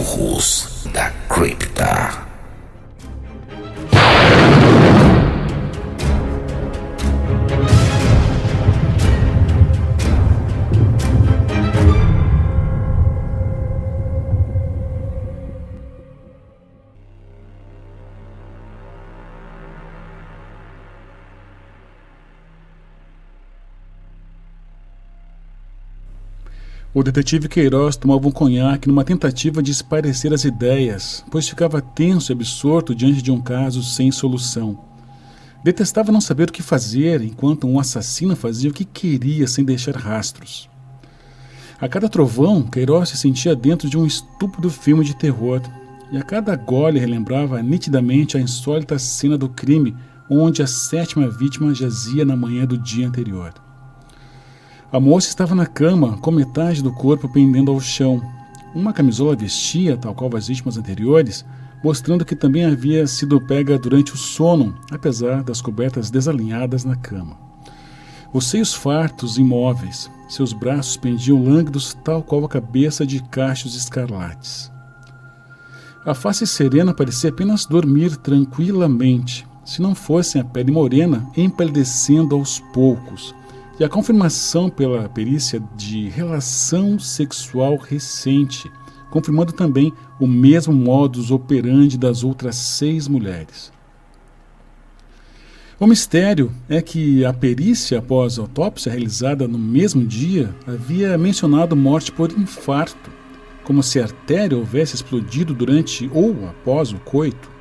Sussurros da Cripta. O detetive Queiroz tomava um conhaque numa tentativa de espairecer as ideias, pois ficava tenso e absorto diante de um caso sem solução. Detestava não saber o que fazer, enquanto um assassino fazia o que queria sem deixar rastros. A cada trovão, Queiroz se sentia dentro de um estúpido filme de terror, e a cada gole relembrava nitidamente a insólita cena do crime, onde a 7ª vítima jazia na manhã do dia anterior. A moça estava na cama, com metade do corpo pendendo ao chão. Uma camisola vestia, tal qual as vítimas anteriores, mostrando que também havia sido pega durante o sono, apesar das cobertas desalinhadas na cama. Os seios fartos, imóveis, seus braços pendiam lânguidos, tal qual a cabeça de cachos escarlates. A face serena parecia apenas dormir tranquilamente, se não fosse a pele morena empalidecendo aos poucos, e a confirmação pela perícia de relação sexual recente, confirmando também o mesmo modus operandi das outras 6 mulheres. O mistério é que a perícia após a autópsia realizada no mesmo dia havia mencionado morte por infarto, como se a artéria houvesse explodido durante ou após o coito.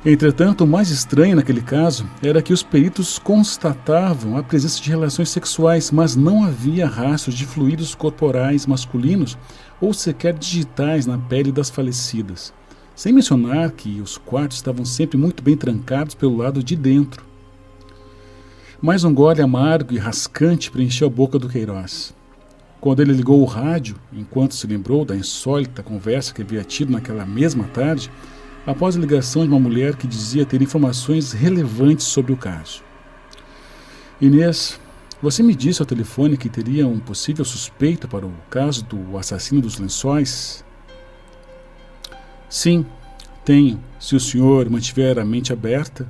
Entretanto, o mais estranho naquele caso era que os peritos constatavam a presença de relações sexuais, mas não havia rastros de fluidos corporais masculinos ou sequer digitais na pele das falecidas, sem mencionar que os quartos estavam sempre muito bem trancados pelo lado de dentro. Mais um gole amargo e rascante preencheu a boca do Queiroz. Quando ele ligou o rádio, enquanto se lembrou da insólita conversa que havia tido naquela mesma tarde, após a ligação de uma mulher que dizia ter informações relevantes sobre o caso. Inês, você me disse ao telefone que teria um possível suspeito para o caso do assassino dos lençóis? Sim, tenho, se o senhor mantiver a mente aberta.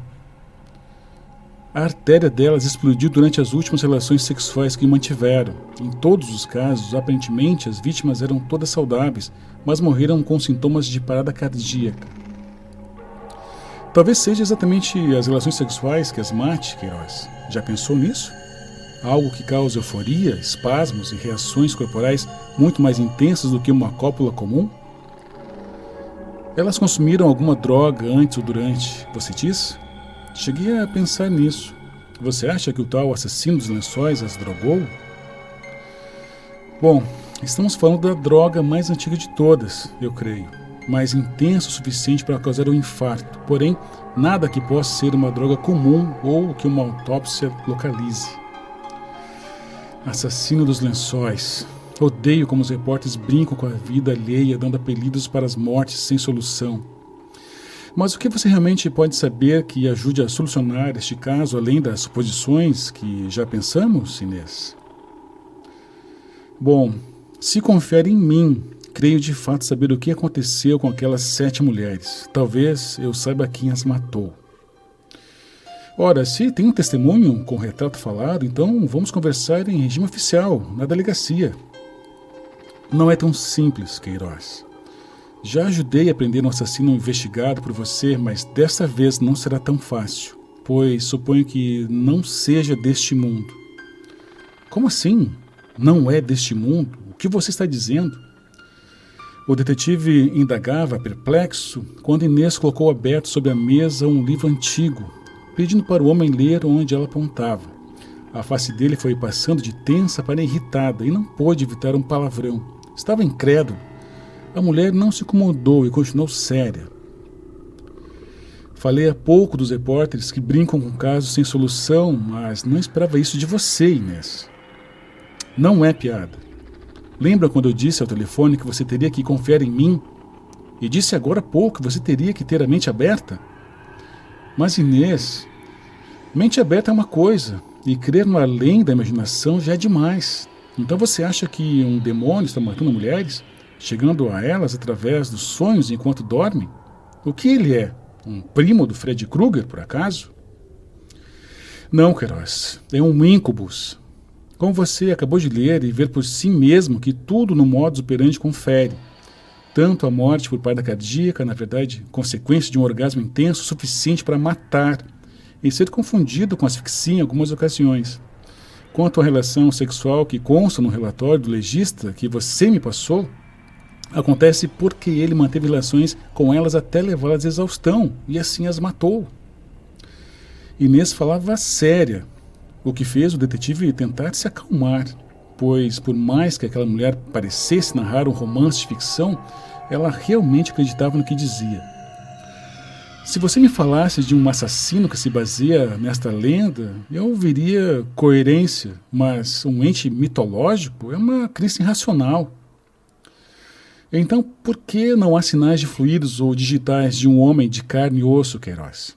A artéria delas explodiu durante as últimas relações sexuais que mantiveram. Em todos os casos, aparentemente, as vítimas eram todas saudáveis, mas morreram com sintomas de parada cardíaca. Talvez seja exatamente as relações sexuais que as mate, Queiroz. Já pensou nisso? Algo que causa euforia, espasmos e reações corporais muito mais intensas do que uma cópula comum? Elas consumiram alguma droga antes ou durante, você diz? Cheguei a pensar nisso. Você acha que o tal assassino dos lençóis as drogou? Bom, estamos falando da droga mais antiga de todas, eu creio. Mais intenso o suficiente para causar um infarto, porém, nada que possa ser uma droga comum ou que uma autópsia localize. Assassino dos lençóis. Odeio como os repórteres brincam com a vida alheia, dando apelidos para as mortes sem solução. Mas o que você realmente pode saber que ajude a solucionar este caso, além das suposições que já pensamos, Inês? Bom, se confere em mim, creio de fato saber o que aconteceu com aquelas 7 mulheres. Talvez eu saiba quem as matou. Ora, se tem um testemunho com retrato falado, então vamos conversar em regime oficial, na delegacia. Não é tão simples, Queiroz. Já ajudei a prender um assassino investigado por você, mas desta vez não será tão fácil, pois suponho que não seja deste mundo. Como assim? Não é deste mundo? O que você está dizendo? O detetive indagava, perplexo, quando Inês colocou aberto sobre a mesa um livro antigo, pedindo para o homem ler onde ela apontava. A face dele foi passando de tensa para irritada e não pôde evitar um palavrão. Estava incrédulo. A mulher não se incomodou e continuou séria. Falei há pouco dos repórteres que brincam com casos sem solução, mas não esperava isso de você, Inês. Não é piada. Lembra quando eu disse ao telefone que você teria que confiar em mim? E disse agora há pouco que você teria que ter a mente aberta? Mas, Inês, mente aberta é uma coisa, e crer no além da imaginação já é demais. Então você acha que um demônio está matando mulheres? chegando a elas através dos sonhos enquanto dormem? O que ele é? Um primo do Freddy Krueger, por acaso? Não, Queiroz, é um incubus. Como você acabou de ler e ver por si mesmo que tudo no modus operandi confere. Tanto a morte por parada cardíaca, na verdade, consequência de um orgasmo intenso suficiente para matar e ser confundido com asfixia em algumas ocasiões. Quanto à relação sexual que consta no relatório do legista que você me passou, acontece porque ele manteve relações com elas até levá-las à exaustão e assim as matou. Inês falava séria, o que fez o detetive tentar se acalmar, pois por mais que aquela mulher parecesse narrar um romance de ficção, ela realmente acreditava no que dizia. Se você me falasse de um assassino que se baseia nesta lenda, eu veria coerência, mas um ente mitológico é uma crença irracional. Então, por que não há sinais de fluidos ou digitais de um homem de carne e osso, Queiroz?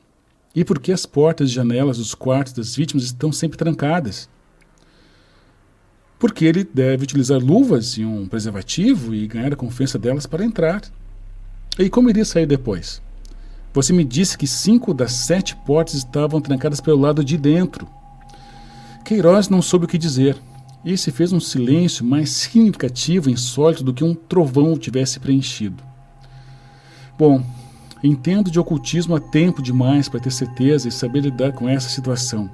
E por que as portas e janelas dos quartos das vítimas estão sempre trancadas? Porque ele deve utilizar luvas e um preservativo e ganhar a confiança delas para entrar. E como iria sair depois? Você me disse que 5 das 7 portas estavam trancadas pelo lado de dentro. Queiroz não soube o que dizer. E se fez um silêncio mais significativo e insólito do que um trovão o tivesse preenchido. Bom, entendo de ocultismo há tempo demais para ter certeza e saber lidar com essa situação.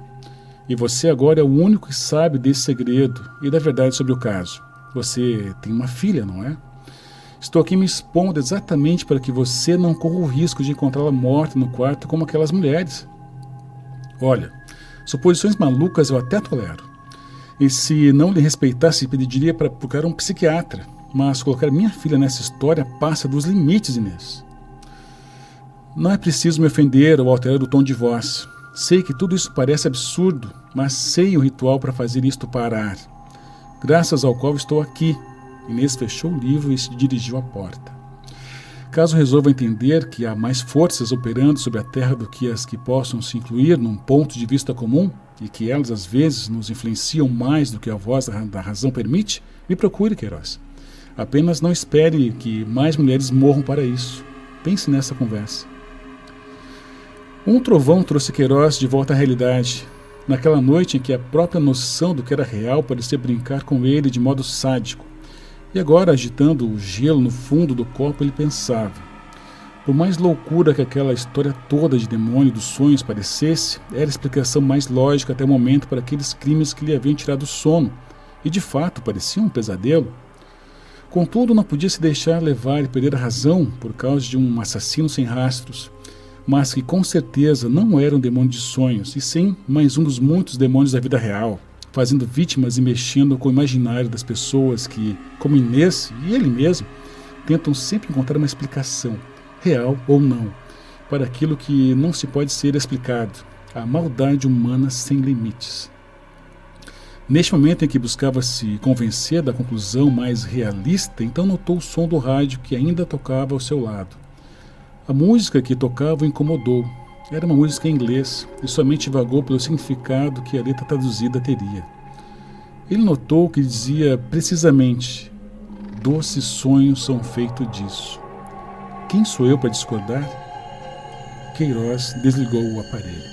E você agora é o único que sabe desse segredo e da verdade sobre o caso. Você tem uma filha, não é? Estou aqui me expondo exatamente para que você não corra o risco de encontrá-la morta no quarto como aquelas mulheres. Olha, suposições malucas eu até tolero. E se não lhe respeitasse, pediria para procurar um psiquiatra. Mas colocar minha filha nessa história passa dos limites, Inês. Não é preciso me ofender ou alterar o tom de voz. Sei que tudo isso parece absurdo, mas sei o ritual para fazer isto parar. Graças ao qual estou aqui. Inês fechou o livro e se dirigiu à porta. Caso resolva entender que há mais forças operando sobre a Terra do que as que possam se incluir num ponto de vista comum, e que elas às vezes nos influenciam mais do que a voz da razão permite, me procure, Queiroz. Apenas não espere que mais mulheres morram para isso. Pense nessa conversa. Um trovão trouxe Queiroz de volta à realidade, naquela noite em que a própria noção do que era real parecia brincar com ele de modo sádico. E agora, agitando o gelo no fundo do copo, ele pensava. Por mais loucura que aquela história toda de demônio dos sonhos parecesse, era a explicação mais lógica até o momento para aqueles crimes que lhe haviam tirado o sono, e de fato parecia um pesadelo. Contudo, não podia se deixar levar e perder a razão por causa de um assassino sem rastros, mas que com certeza não era um demônio de sonhos, e sim mais um dos muitos demônios da vida real, fazendo vítimas e mexendo com o imaginário das pessoas que, como Inês e ele mesmo, tentam sempre encontrar uma explicação, real ou não, para aquilo que não se pode ser explicado, a maldade humana sem limites. Neste momento em que buscava se convencer da conclusão mais realista, então notou o som do rádio que ainda tocava ao seu lado. A música que tocava o incomodou. Era uma música em inglês e somente vagou pelo significado que a letra traduzida teria. Ele notou que dizia precisamente: doces sonhos são feitos disso. Quem sou eu para discordar? Queiroz desligou o aparelho.